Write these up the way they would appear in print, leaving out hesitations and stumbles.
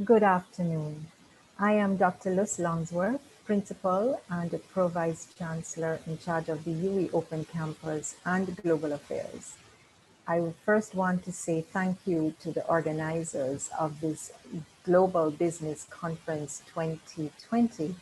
Good afternoon. I am Dr. Luz Longsworth, Principal and Pro Vice Chancellor in charge of the UE Open Campus and Global Affairs. I first want to say thank you to the organizers of this Global Business Conference 2020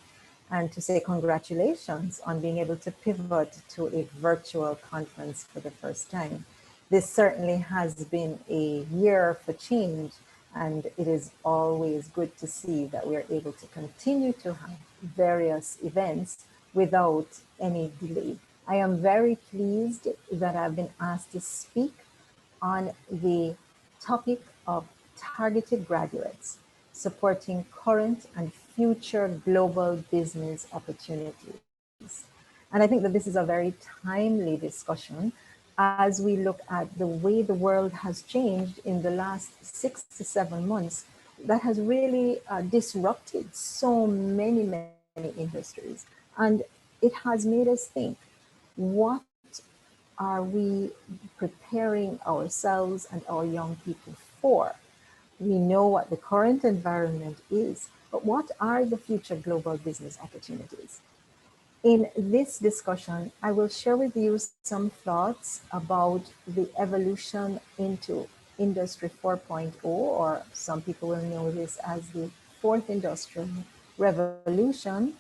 and to say congratulations on being able to pivot to a virtual conference for the first time. This certainly has been a year for change, and it is always good to see that we are able to continue to have various events without any delay. I am very pleased that I've been asked to speak on the topic of targeted graduates, supporting current and future global business opportunities. And I think that this is a very timely discussion as we look at the way the world has changed in the last 6 to 7 months. That has really disrupted so many industries. And it has made us think, what are we preparing ourselves and our young people for? We know what the current environment is, but what are the future global business opportunities? In this discussion, I will share with you some thoughts about the evolution into Industry 4.0, or some people will know this as the fourth industrial revolution,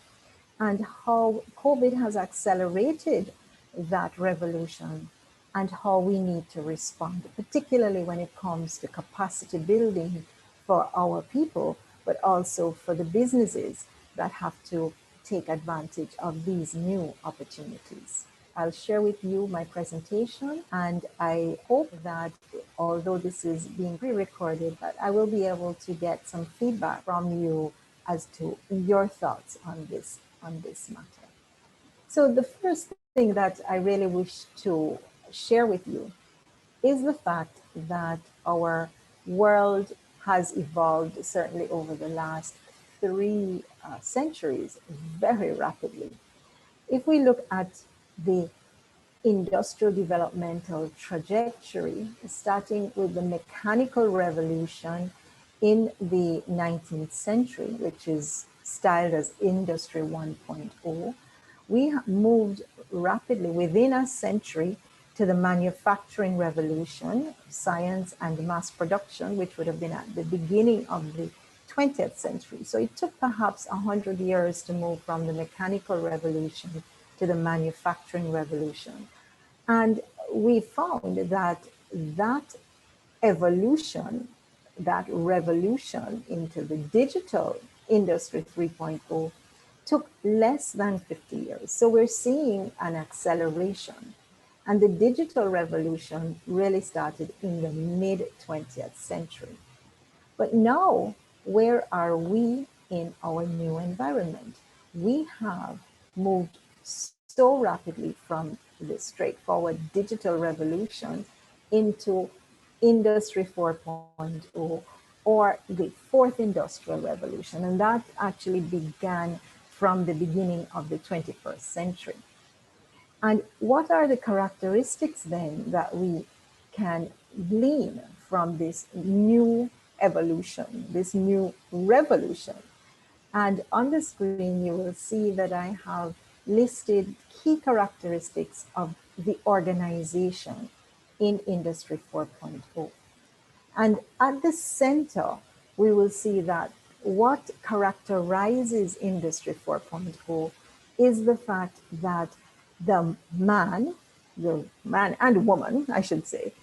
and how COVID has accelerated that revolution and how we need to respond, particularly when it comes to capacity building for our people, but also for the businesses that have to take advantage of these new opportunities. I'll share with you my presentation, and I hope that although this is being pre-recorded, that I will be able to get some feedback from you as to your thoughts on this matter. So the first thing that I really wish to share with you is the fact that our world has evolved, certainly over the last 3 centuries, very rapidly. If we look at the industrial developmental trajectory, starting with the mechanical revolution in the 19th century, which is styled as Industry 1.0, we moved rapidly within a century to the manufacturing revolution, science and mass production, which would have been at the beginning of the 20th century. So it took perhaps 100 years to move from the mechanical revolution to the manufacturing revolution. And we found that that evolution, that revolution into the digital Industry 3.0 took less than 50 years. So we're seeing an acceleration. And the digital revolution really started in the mid-20th century. But now, where are we in our new environment? We have moved so rapidly from the straightforward digital revolution into Industry 4.0, or the fourth industrial revolution. And that actually began from the beginning of the 21st century. And what are the characteristics then that we can glean from this new evolution, this new revolution? And on the screen, you will see that I have listed key characteristics of the organization in Industry 4.0. And at the center, we will see that what characterizes Industry 4.0 is the fact that the man and woman, I should say,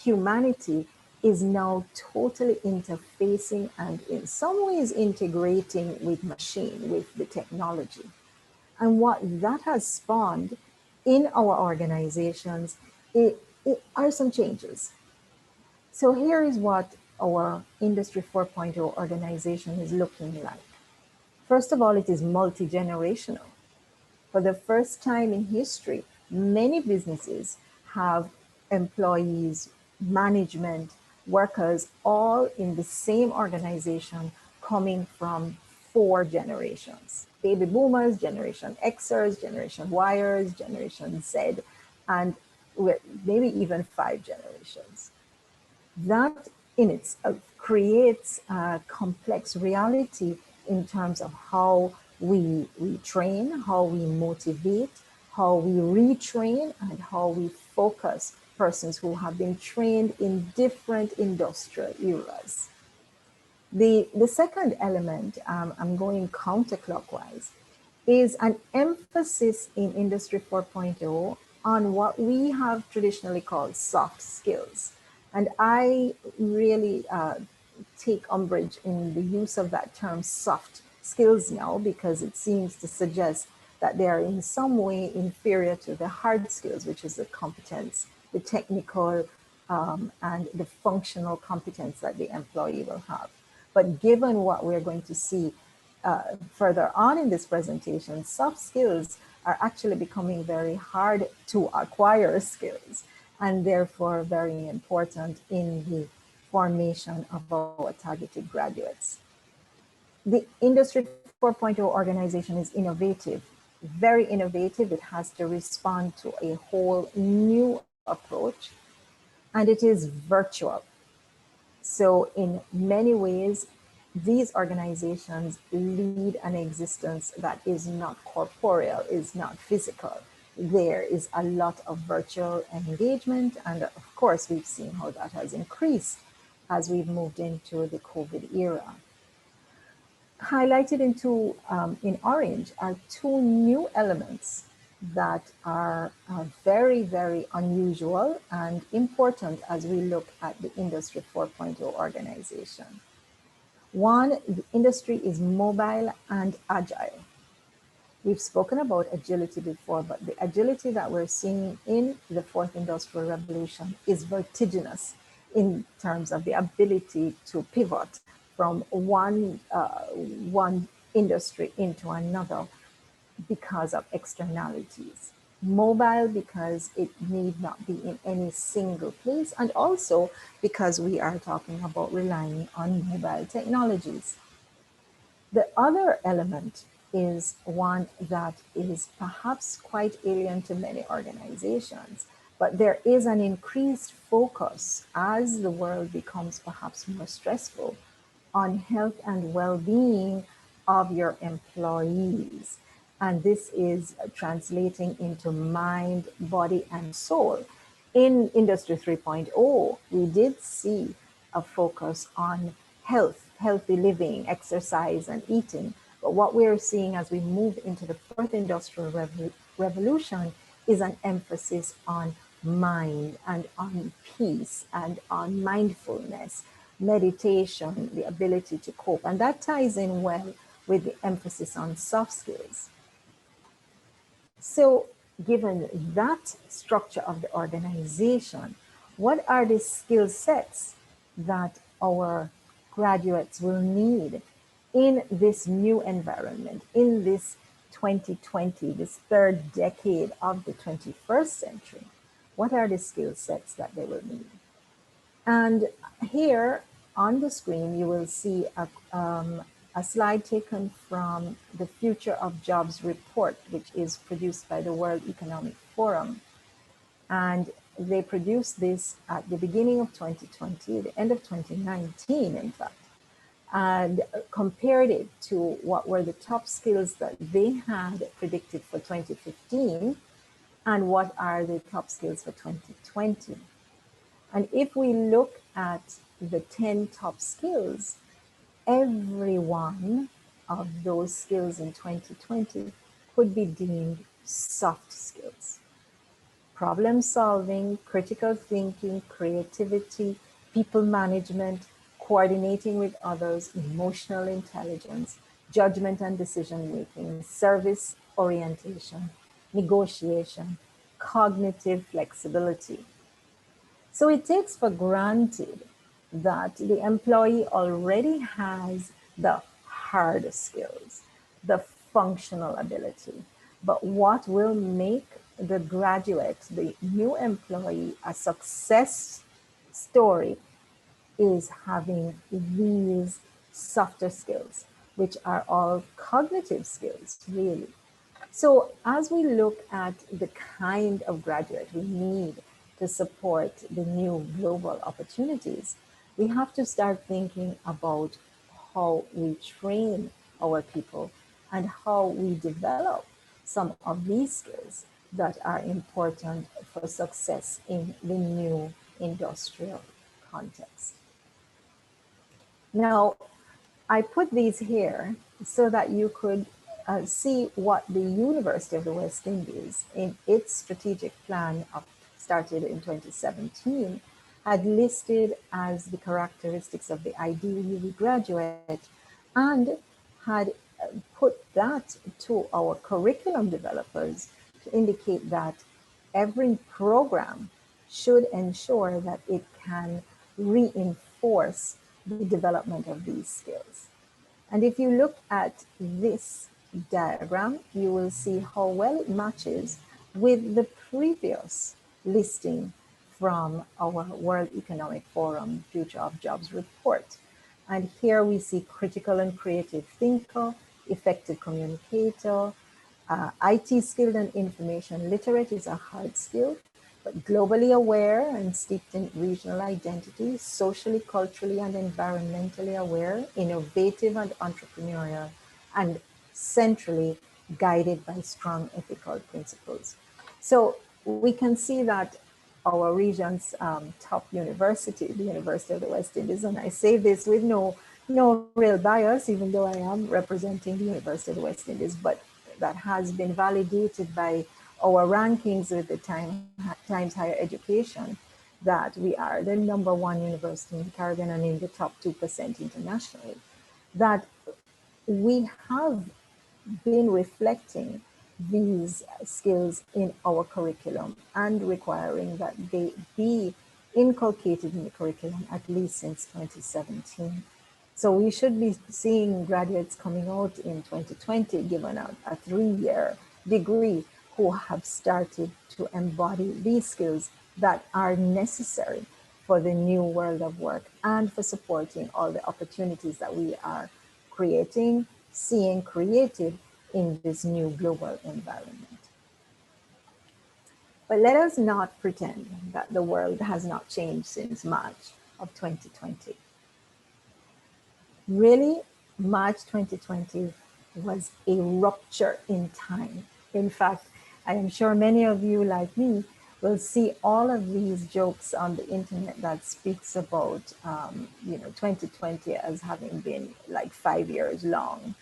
humanity is now totally interfacing and in some ways integrating with machine, with the technology. And what that has spawned in our organizations are some changes. So here is what our Industry 4.0 organization is looking like. First of all, it is multi-generational. For the first time in history, many businesses have employees, management, workers, all in the same organization coming from 4 generations. Baby boomers, Generation Xers, Generation Yers, Generation Z, and maybe even 5 generations. That in itself creates a complex reality in terms of how we train, how we motivate, how we retrain, and how we focus persons who have been trained in different industrial eras. The second element, I'm going counterclockwise, is an emphasis in Industry 4.0 on what we have traditionally called soft skills. And I really take umbrage in the use of that term soft skills now, because it seems to suggest that they are in some way inferior to the hard skills, which is the competence, the technical and the functional competence that the employee will have. But given what we're going to see further on in this presentation, soft skills are actually becoming very hard to acquire skills, and therefore very important in the formation of our targeted graduates. The Industry 4.0 organization is innovative, very innovative. It has to respond to a whole new approach, and it is virtual. So in many ways, these organizations lead an existence that is not corporeal, is not physical. There is a lot of virtual engagement, and of course, we've seen how that has increased as we've moved into the COVID era. Highlighted in orange are two new elements that are very, very unusual and important as we look at the Industry 4.0 organization. One, the industry is mobile and agile. We've spoken about agility before, but the agility that we're seeing in the fourth industrial revolution is vertiginous in terms of the ability to pivot from one industry into another because of externalities. Mobile because it need not be in any single place, and also because we are talking about relying on mobile technologies. The other element is one that is perhaps quite alien to many organizations, but there is an increased focus as the world becomes perhaps more stressful on health and well-being of your employees. And this is translating into mind, body, and soul. In Industry 3.0, we did see a focus on health, healthy living, exercise, and eating. But what we're seeing as we move into the fourth industrial revolution is an emphasis on mind and on peace and on mindfulness, meditation, the ability to cope. And that ties in well with the emphasis on soft skills. So given that structure of the organization, what are the skill sets that our graduates will need in this new environment, in this 2020, this third decade of the 21st century? What are the skill sets that they will need? And here on the screen, you will see a slide taken from the Future of Jobs report, which is produced by the World Economic Forum. And they produced this at the beginning of 2020, the end of 2019, in fact, and compared it to what were the top skills that they had predicted for 2015 and what are the top skills for 2020. And if we look at the 10 top skills, every one of those skills in 2020 could be deemed soft skills. Problem solving, critical thinking, creativity, people management, coordinating with others, emotional intelligence, judgment and decision making, service orientation, negotiation, cognitive flexibility. So it takes for granted that the employee already has the hard skills, the functional ability. But what will make the graduate, the new employee, a success story is having these softer skills, which are all cognitive skills, really. So as we look at the kind of graduate we need to support the new global opportunities, we have to start thinking about how we train our people and how we develop some of these skills that are important for success in the new industrial context. Now, I put these here so that you could see what the University of the West Indies, in its strategic plan started in 2017, had listed as the characteristics of the ideal UWI graduate, and had put that to our curriculum developers to indicate that every program should ensure that it can reinforce the development of these skills. And if you look at this diagram, you will see how well it matches with the previous listing from our World Economic Forum Future of Jobs report. And here we see critical and creative thinker, effective communicator, IT skilled and information literate is a hard skill, but globally aware and steeped in regional identity, socially, culturally, and environmentally aware, innovative and entrepreneurial, and centrally guided by strong ethical principles. So we can see that our region's top university, the University of the West Indies, and I say this with no real bias, even though I am representing the University of the West Indies, but that has been validated by our rankings with the Times Higher Education, that we are the #1 university in the Caribbean and in the top 2% internationally, that we have been reflecting these skills in our curriculum and requiring that they be inculcated in the curriculum at least since 2017. So we should be seeing graduates coming out in 2020 given a 3-year degree who have started to embody these skills that are necessary for the new world of work and for supporting all the opportunities that we are creating, seeing created in this new global environment. But let us not pretend that the world has not changed since March of 2020. Really, March 2020 was a rupture in time. In fact, I am sure many of you, like me, will see all of these jokes on the internet that speaks about, 2020 as having been like 5 years long.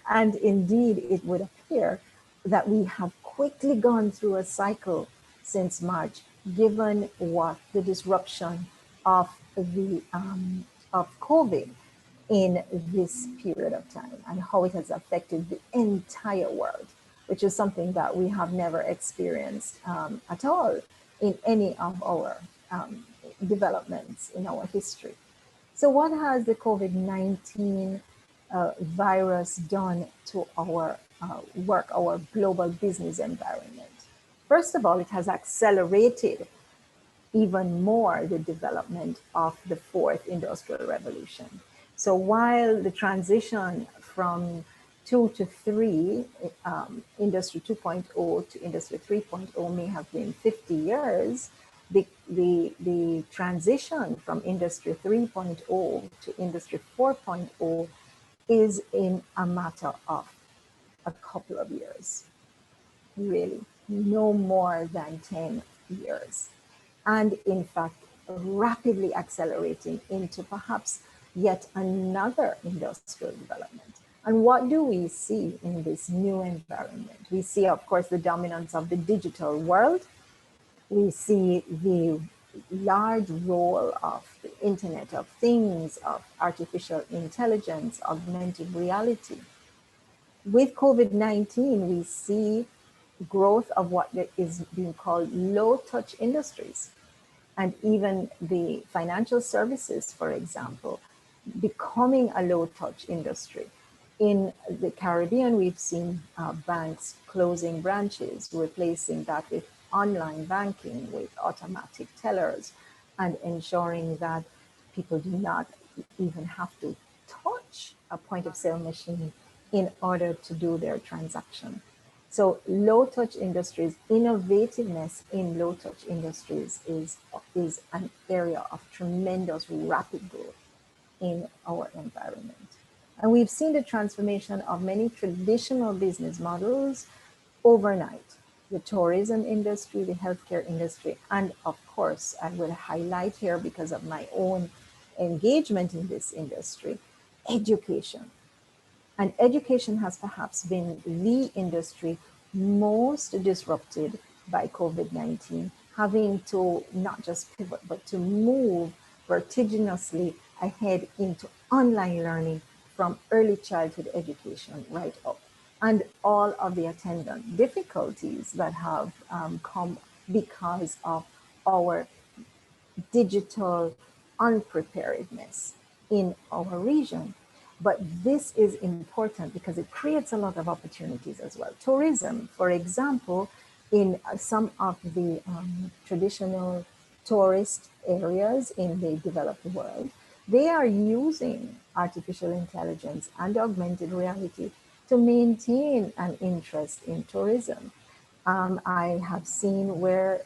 And indeed, it would appear that we have quickly gone through a cycle since March, given what the disruption of the of COVID in this period of time and how it has affected the entire world, which is something that we have never experienced at all in any of our developments in our history. So what has the COVID-19 virus done to our work, our global business environment? First of all, it has accelerated even more the development of the fourth industrial revolution. So while the transition from 2 to 3, Industry 2.0 to Industry 3.0 may have been 50 years, the transition from Industry 3.0 to Industry 4.0 is in a matter of a couple of years, really, no more than 10 years. And in fact, rapidly accelerating into perhaps yet another industrial development. And what do we see in this new environment? We see, of course, the dominance of the digital world. We see the large role of the Internet of Things, of artificial intelligence, augmented reality. With COVID-19, we see growth of what is being called low-touch industries. And even the financial services, for example, becoming a low-touch industry. In the Caribbean, we've seen banks closing branches, replacing that with online banking, with automatic tellers, and ensuring that people do not even have to touch a point of sale machine in order to do their transaction. So low touch industries, innovativeness in low touch industries is an area of tremendous rapid growth in our environment. And we've seen the transformation of many traditional business models overnight. The tourism industry, the healthcare industry, and of course, I will highlight here because of my own engagement in this industry, education. And education has perhaps been the industry most disrupted by COVID-19, having to not just pivot, but to move vertiginously ahead into online learning from early childhood education right up. And all of the attendant difficulties that have come because of our digital unpreparedness in our region. But this is important because it creates a lot of opportunities as well. Tourism, for example, in some of the traditional tourist areas in the developed world, they are using artificial intelligence and augmented reality to maintain an interest in tourism. I have seen where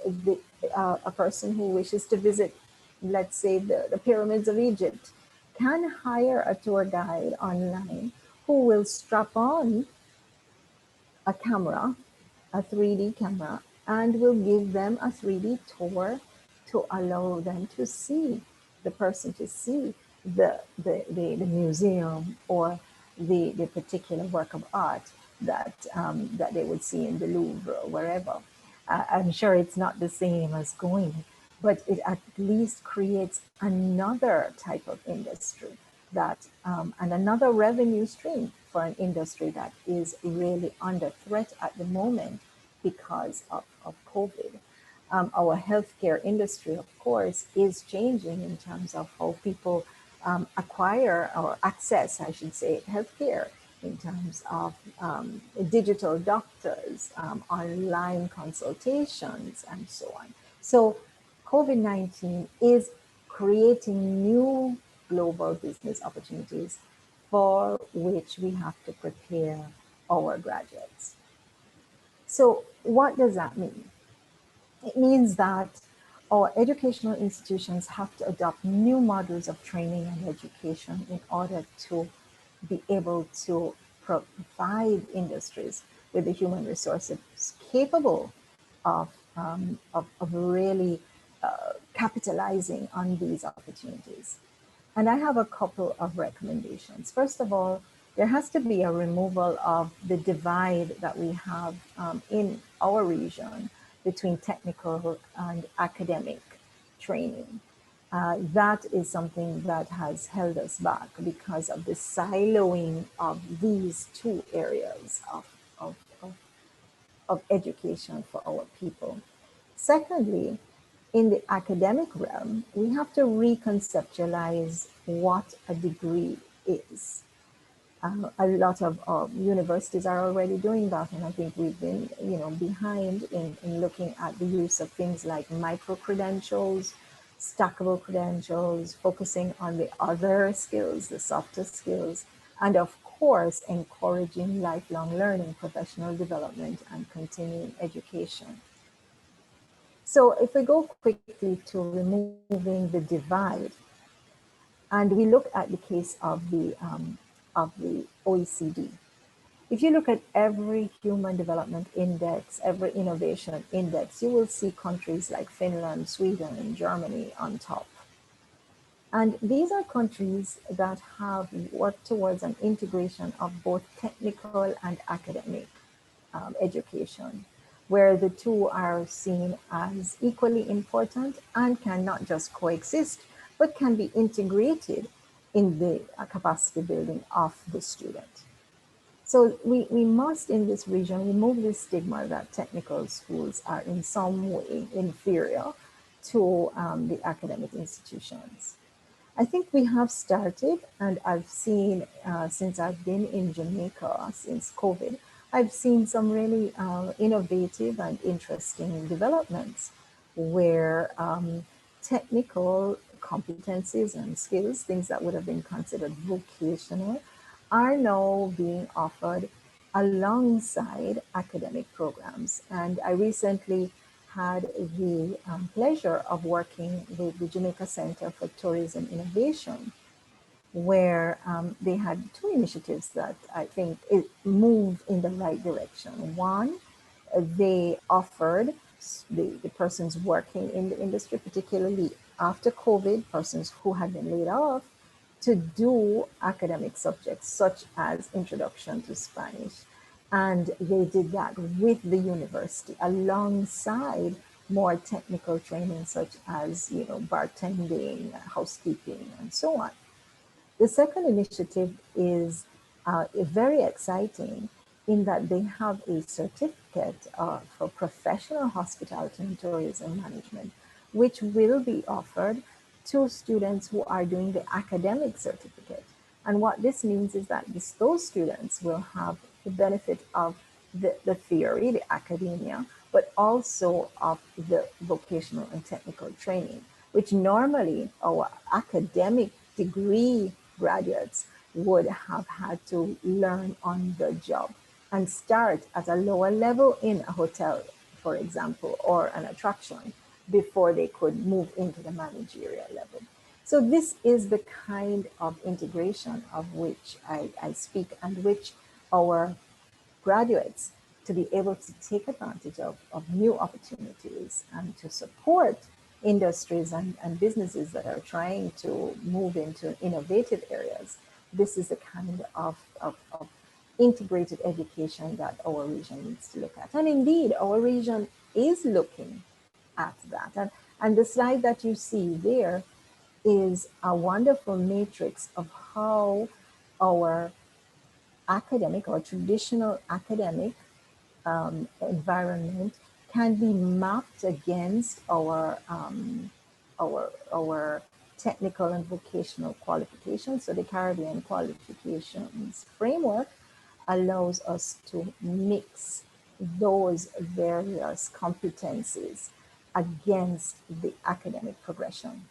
a person who wishes to visit, let's say, the pyramids of Egypt, can hire a tour guide online who will strap on a camera, a 3D camera, and will give them a 3D tour to allow them to see, the person to see the museum or the particular work of art that they would see in the Louvre or wherever. I'm sure it's not the same as going, but it at least creates another type of industry that and another revenue stream for an industry that is really under threat at the moment because of COVID. Our healthcare industry, of course, is changing in terms of how people acquire or access, I should say, healthcare in terms of digital doctors, online consultations, and so on. So COVID-19 is creating new global business opportunities for which we have to prepare our graduates. So what does that mean? It means that our educational institutions have to adopt new models of training and education in order to be able to provide industries with the human resources capable of really capitalizing on these opportunities. And I have a couple of recommendations. First of all, there has to be a removal of the divide that we have in our region between technical and academic training. That is something that has held us back because of the siloing of these two areas of, of, of education for our people. Secondly, in the academic realm, we have to reconceptualize what a degree is. A lot of universities are already doing that, and I think we've been, behind in looking at the use of things like micro-credentials, stackable credentials, focusing on the other skills, the softer skills, and of course, encouraging lifelong learning, professional development, and continuing education. So if we go quickly to removing the divide, and we look at the case of the OECD. If you look at every human development index, every innovation index, you will see countries like Finland, Sweden, and Germany on top. And these are countries that have worked towards an integration of both technical and academic education, where the two are seen as equally important and can not just coexist, but can be integrated in the capacity building of the student. So we must, in this region, remove the stigma that technical schools are in some way inferior to the academic institutions. I think we have started, and I've seen, since I've been in Jamaica since COVID, I've seen some really innovative and interesting developments where technical competencies and skills, things that would have been considered vocational, are now being offered alongside academic programs. And I recently had the pleasure of working with the Jamaica Center for Tourism Innovation, where they had two initiatives that I think it move in the right direction. One, they offered the persons working in the industry, particularly after COVID, persons who had been laid off, to do academic subjects such as Introduction to Spanish. And they did that with the university alongside more technical training such as, bartending, housekeeping, and so on. The second initiative is very exciting in that they have a certificate for professional hospitality and tourism management, which will be offered to students who are doing the academic certificate. And what this means is that those students will have the benefit of the theory, the academia, but also of the vocational and technical training, which normally our academic degree graduates would have had to learn on the job and start at a lower level in a hotel, for example, or an attraction before they could move into the managerial level. So this is the kind of integration of which I speak, and which our graduates to be able to take advantage of new opportunities and to support industries and businesses that are trying to move into innovative areas. This is the kind of integrated education that our region needs to look at. And indeed, our region is looking at that. And the slide that you see there is a wonderful matrix of how our academic or traditional academic environment can be mapped against our technical and vocational qualifications. So the Caribbean qualifications framework allows us to mix those various competencies against the academic progression,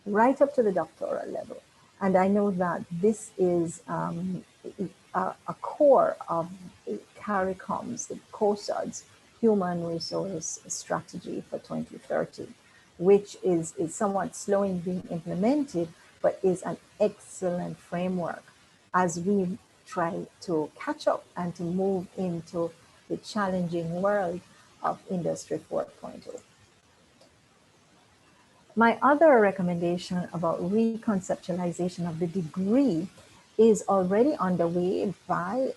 right up to the doctoral level. And I know that this is a core of CARICOM's, the COSAD's Human Resource Strategy for 2030, which is somewhat slow in being implemented, but is an excellent framework as we try to catch up and to move into the challenging world of Industry 4.0. My other recommendation about reconceptualization of the degree is already underway by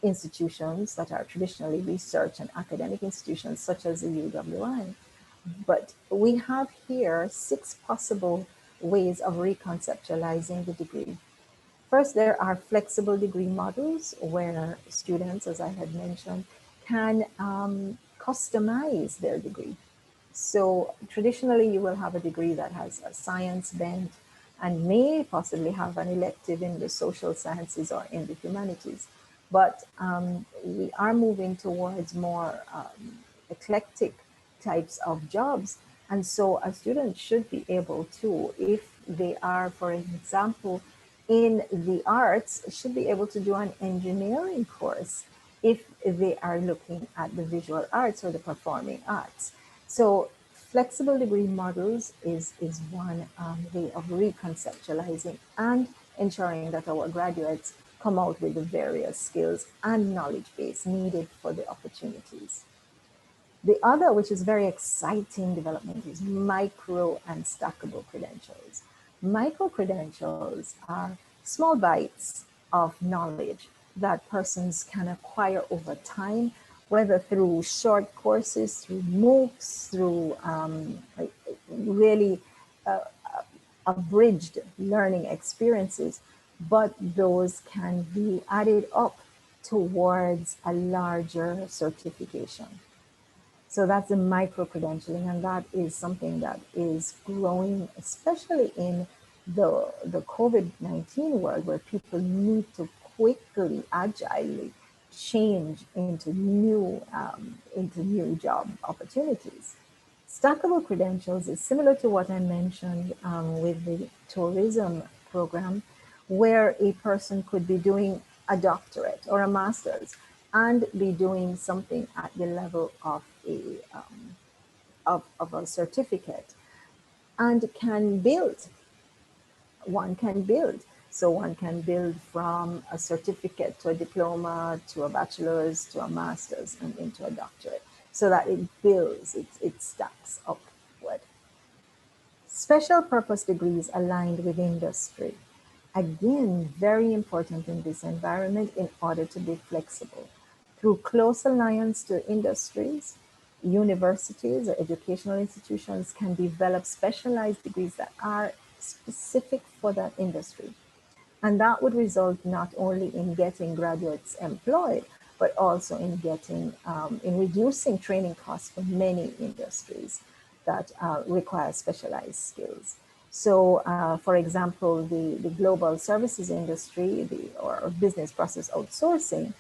institutions that are traditionally research and academic institutions, such as the UWI. But we have here 6 possible ways of reconceptualizing the degree. First, there are flexible degree models where students, as I had mentioned, can customize their degree. So traditionally, you will have a degree that has a science bent and may possibly have an elective in the social sciences or in the humanities. But we are moving towards more eclectic types of jobs. And so a student should be able to, if they are, for example, in the arts, should be able to do an engineering course if they are looking at the visual arts or the performing arts. So flexible degree models is one way of reconceptualizing and ensuring that our graduates come out with the various skills and knowledge base needed for the opportunities. The other, which is very exciting development, is micro and stackable credentials. Micro credentials are small bites of knowledge that persons can acquire over time, whether through short courses, through MOOCs, through really abridged learning experiences, but those can be added up towards a larger certification. So that's the micro-credentialing, and that is something that is growing, especially in the COVID-19 world, where people need to quickly, agilely change into new job opportunities. Stackable credentials is similar to what I mentioned with the tourism program, where a person could be doing a doctorate or a master's and be doing something at the level of of a certificate, and can build. One can build. So one can build from a certificate to a diploma to a bachelor's to a master's and into a doctorate, so that it builds, it stacks upward. Special purpose degrees aligned with industry. Again, very important in this environment in order to be flexible. Through close alliance to industries, universities or educational institutions can develop specialized degrees that are specific for that industry. And that would result not only in getting graduates employed, but also in getting, in reducing training costs for many industries that require specialized skills. So, for example, the global services industry, or business process outsourcing,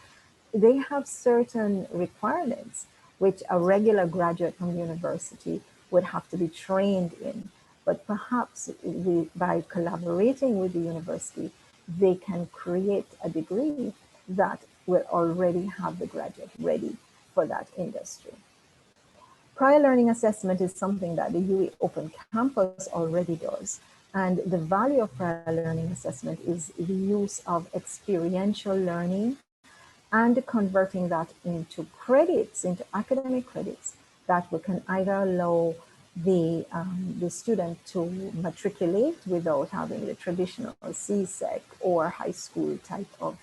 they have certain requirements which a regular graduate from university would have to be trained in. But perhaps by collaborating with the university, they can create a degree that will already have the graduate ready for that industry. Prior learning assessment is something that the UE Open Campus already does. And the value of prior learning assessment is the use of experiential learning and converting that into credits, into academic credits that we can either allow the student to matriculate without having the traditional CSEC or high school type of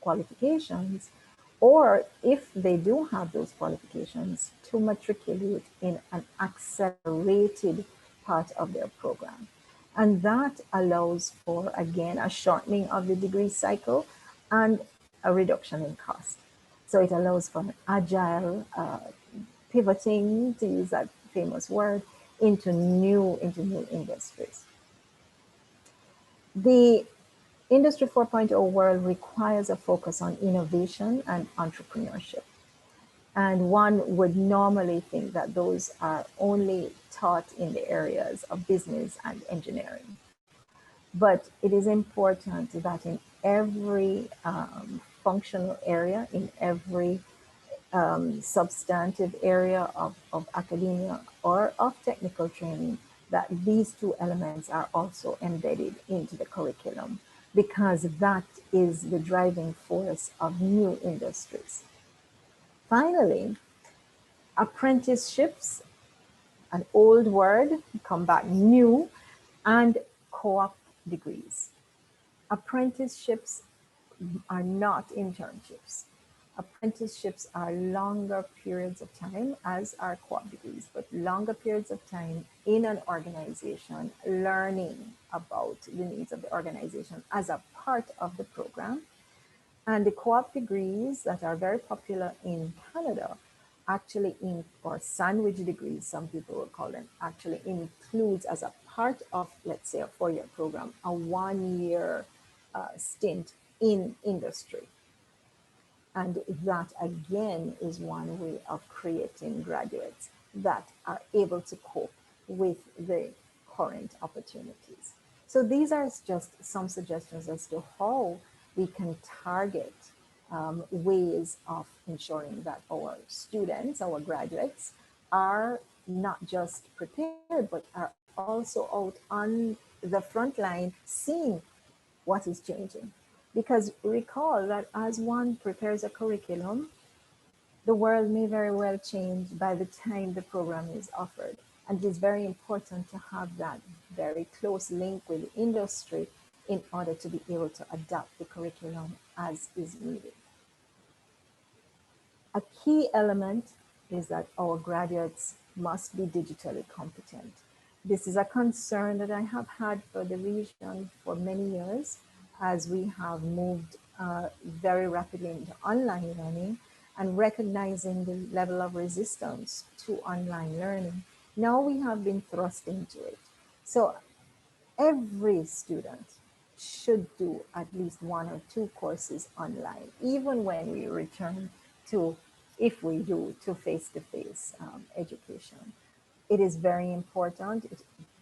qualifications, or if they do have those qualifications, to matriculate in an accelerated part of their program. And that allows for, again, a shortening of the degree cycle and a reduction in cost. So it allows for an agile pivoting, to use that famous word, into new industries. The Industry 4.0 world requires a focus on innovation and entrepreneurship. And one would normally think that those are only taught in the areas of business and engineering. But it is important that in every functional area, in every substantive area of academia or of technical training, that these two elements are also embedded into the curriculum, because that is the driving force of new industries. Finally, apprenticeships, an old word, come back new, and co-op degrees. Apprenticeships are not internships. Apprenticeships are longer periods of time, as are co-op degrees, but longer periods of time in an organization, learning about the needs of the organization as a part of the program. And the co-op degrees that are very popular in Canada actually, or sandwich degrees, some people will call them, actually includes as a part of, let's say, a 4-year program, a 1-year stint in industry. And that, again, is one way of creating graduates that are able to cope with the current opportunities. So these are just some suggestions as to how we can target ways of ensuring that our students, our graduates, are not just prepared, but are also out on the front line seeing what is changing. Because recall that as one prepares a curriculum, the world may very well change by the time the program is offered. And it is very important to have that very close link with the industry in order to be able to adapt the curriculum as is needed. A key element is that our graduates must be digitally competent. This is a concern that I have had for the region for many years, as we have moved very rapidly into online learning and recognizing the level of resistance to online learning. Now we have been thrust into it. So every student should do at least 1 or 2 courses online, even when we return to, if we do, to face-to-face education. It is very important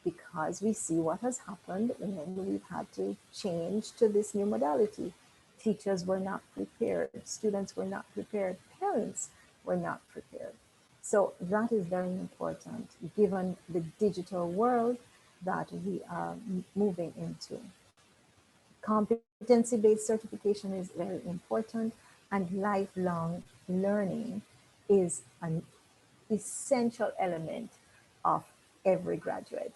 because we see what has happened when we've had to change to this new modality. Teachers were not prepared, students were not prepared, parents were not prepared. So that is very important given the digital world that we are moving into. Competency-based certification is very important, and lifelong learning is an essential element of every graduate.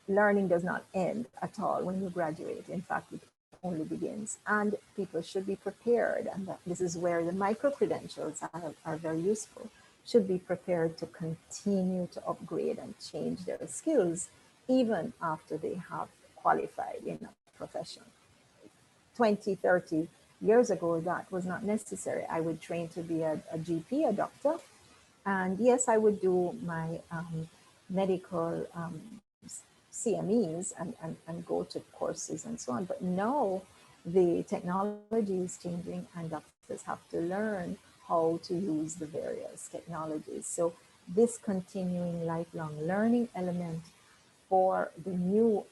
Learning does not end at all when you graduate. In fact, it only begins, and people should be prepared. And this is where the micro credentials are very useful. Should be prepared to continue to upgrade and change their skills even after they have qualified in a profession. 20, 30 years ago, that was not necessary. I would train to be a GP, a doctor, and yes, I would do my medical CMEs and go to courses and so on. But now the technology is changing and doctors have to learn how to use the various technologies. So this continuing lifelong learning element for the new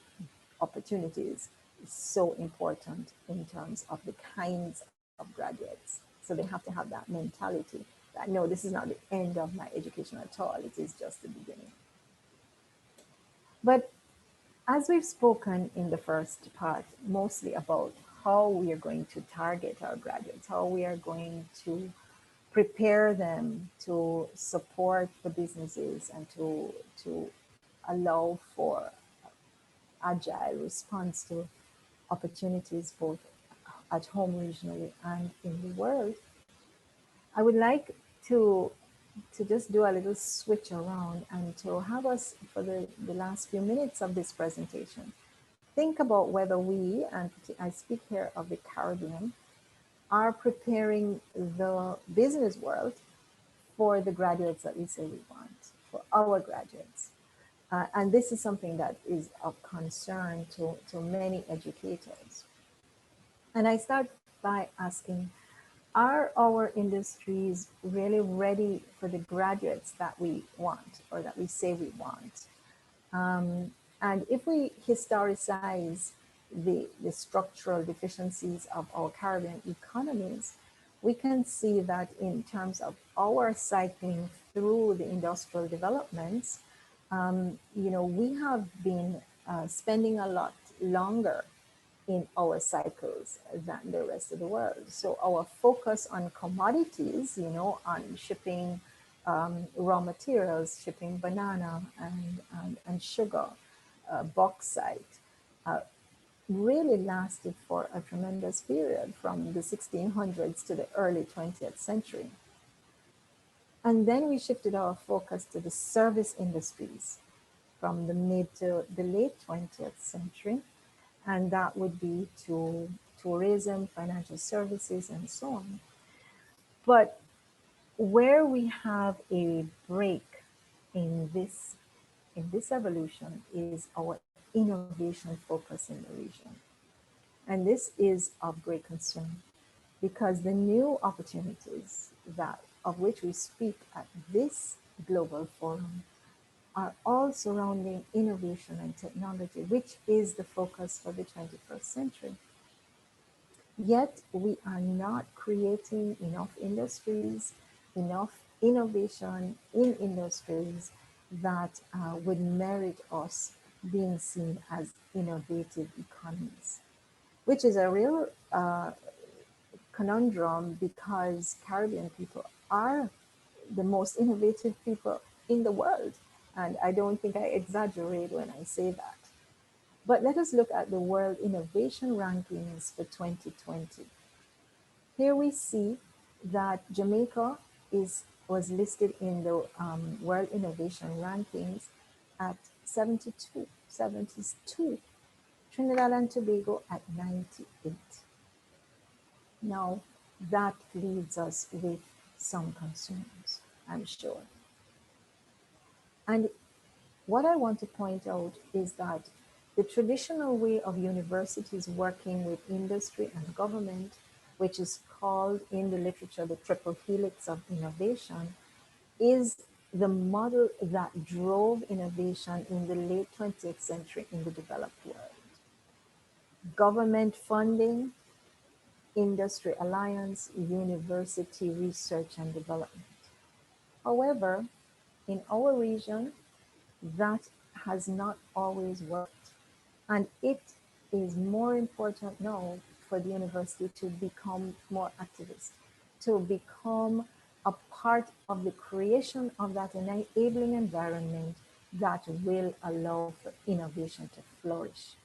opportunities is so important in terms of the kinds of graduates. So they have to have that mentality that no, this is not the end of my education at all. It is just the beginning. But as we've spoken in the first part, mostly about how we are going to target our graduates, how we are going to prepare them to support the businesses and to allow for agile response to opportunities both at home regionally and in the world, I would like to just do a little switch around and to have us for the last few minutes of this presentation think about whether we, and I speak here of the Caribbean, are preparing the business world for the graduates that we say we want, for our graduates. And this is something that is of concern to many educators. And I start by asking, are our industries really ready for the graduates that we want or that we say we want? And if we historicize the structural deficiencies of our Caribbean economies, we can see that in terms of our cycling through the industrial developments, we have been spending a lot longer in our cycles than the rest of the world. So our focus on commodities, on shipping raw materials, shipping banana and sugar, bauxite, really lasted for a tremendous period from the 1600s to the early 20th century. And then we shifted our focus to the service industries from the mid to the late 20th century. And that would be to tourism, financial services, and so on. But where we have a break in this evolution is our innovation focus in the region. And this is of great concern because the new opportunities of which we speak at this global forum are all surrounding innovation and technology, which is the focus for the 21st century. Yet we are not creating enough industries, enough innovation in industries that would merit us being seen as innovative economies, which is a real conundrum because Caribbean people are the most innovative people in the world. And I don't think I exaggerate when I say that. But let us look at the World Innovation Rankings for 2020. Here we see that Jamaica was listed in the World Innovation Rankings at 72. Trinidad and Tobago at 98. Now, that leaves us with some concerns, I'm sure. And what I want to point out is that the traditional way of universities working with industry and government, which is called in the literature the triple helix of innovation, is the model that drove innovation in the late 20th century in the developed world. Government funding, Industry Alliance, University Research and Development. However, in our region, that has not always worked. And it is more important now for the university to become more activist, to become a part of the creation of that enabling environment that will allow for innovation to flourish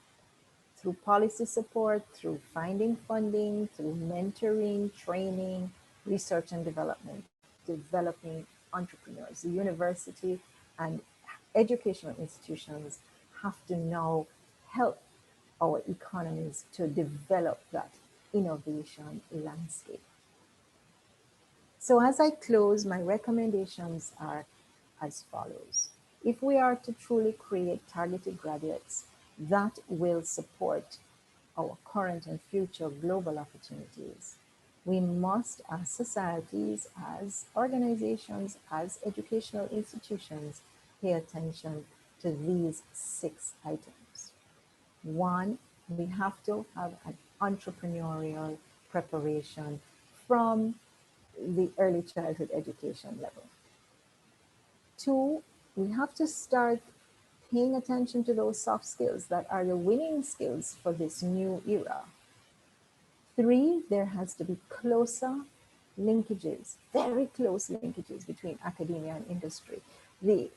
through policy support, through finding funding, through mentoring, training, research and development, developing entrepreneurs. The university and educational institutions have to now help our economies to develop that innovation landscape. So as I close, my recommendations are as follows. If we are to truly create targeted graduates that will support our current and future global opportunities, we must, as societies, as organizations, as educational institutions, pay attention to these 6 items. One, we have to have an entrepreneurial preparation from the early childhood education level. 2, we have to start paying attention to those soft skills that are the winning skills for this new era. 3, there has to be closer linkages, very close linkages between academia and industry. The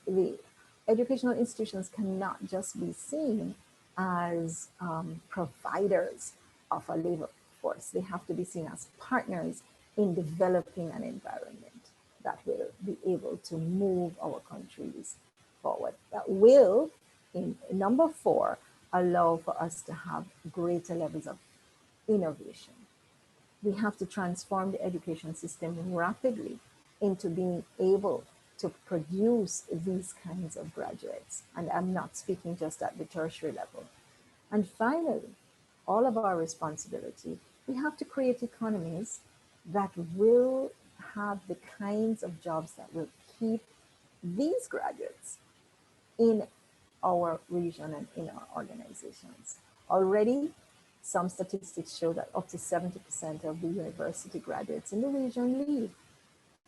educational institutions cannot just be seen as providers of a labor force. They have to be seen as partners in developing an environment that will be able to move our countries forward. That will, in number 4, allow for us to have greater levels of innovation. We have to transform the education system rapidly into being able to produce these kinds of graduates. And I'm not speaking just at the tertiary level. And finally, all of our responsibility, we have to create economies that will have the kinds of jobs that will keep these graduates in our region and in our organizations. Already, some statistics show that up to 70% of the university graduates in the region leave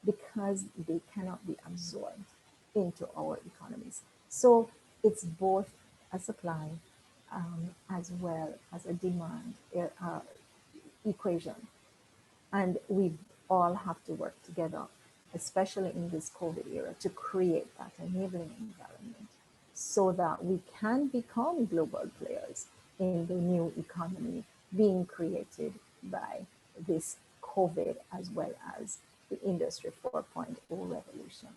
because they cannot be absorbed into our economies. So it's both a supply as well as a demand equation. And we all have to work together, especially in this COVID era, to create that enabling environment so that we can become global players in the new economy being created by this COVID as well as the Industry 4.0 revolution.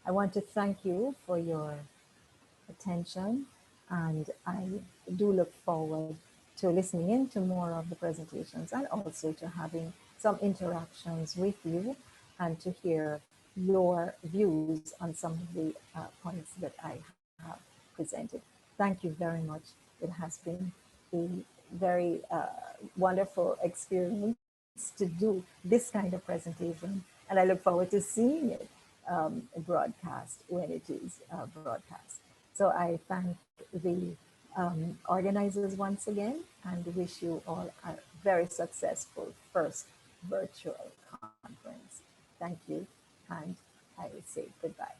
I want to thank you for your attention, and I do look forward to listening in to more of the presentations and also to having some interactions with you and to hear your views on some of the points that I have presented. Thank you very much. It has been a very wonderful experience to do this kind of presentation, and I look forward to seeing it broadcast when it is broadcast. So I thank the organizers once again and wish you all a very successful first virtual conference. Thank you, and I will say goodbye.